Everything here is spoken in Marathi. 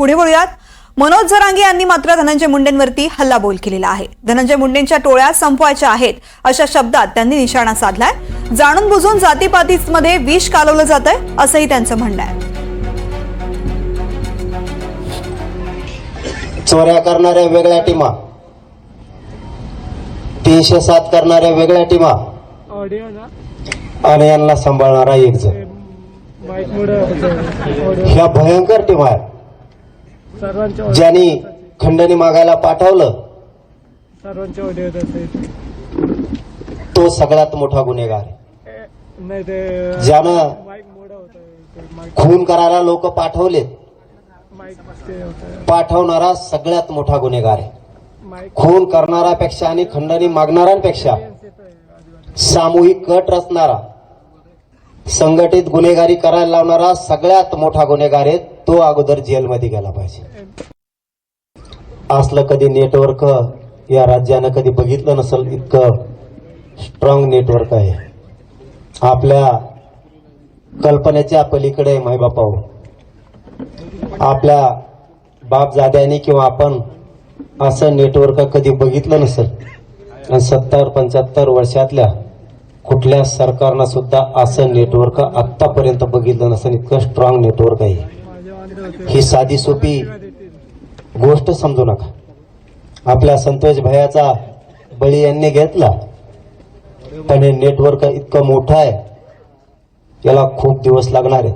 पुढे वळूयात। मनोज जरांगे यांनी मात्र धनंजय मुंडेंवरती हल्लाबोल केलेला आहे। धनंजय मुंडेंच्या टोळ्या संपवायच्या आहेत अशा शब्दात त्यांनी निशाणा साधलाय। जाणून बुजून जातीपातीमध्ये विष कालवलं जातंय असंही त्यांचं म्हणणं आहे। चोऱ्या करणाऱ्या वेगळ्या टीमा, 307 करणाऱ्या वेगळ्या टीमा आणि यांना सांभाळणारा एक जण, ह्या भयंकर टीमा आहेत। ज्यांनी खंडणी मागायला पाठवलं तो सगळ्यात मोठा गुन्हेगार आहे। ज्यानं खून करायला लोक पाठवले, पाठवणारा सगळ्यात मोठा गुन्हेगार आहे। खून करणाऱ्यापेक्षा आणि खंडणी मागणाऱ्यांपेक्षा सामूहिक कट रचणारा, संघटित गुन्हेगारी करायला लावणारा सगळ्यात मोठा गुन्हेगार आहे। तो अगोदर जेलमध्ये गेला पाहिजे। असलं कधी नेटवर्क या राज्यानं कधी बघितलं नसेल, इतकं स्ट्रॉंग नेटवर्क आहे। आपल्या कल्पनेच्या पलीकडे मायबापाओ, आपल्या बापजाद्यांनी किंवा आपण असं नेटवर्क कधी बघितलं नसेल। 70-75 वर्षातल्या कुठल्या सरकारनं सुद्धा असं नेटवर्क आतापर्यंत बघितलं नसेल, इतकं स्ट्रॉंग नेटवर्क आहे। ही साधी सोपी गोष्ट समजू नका। आपल्या संतोष भैयाचा बळी यांनी घेतला, पण हे नेटवर्क इतकं मोठं आहे, याला खूप दिवस लागणार आहे।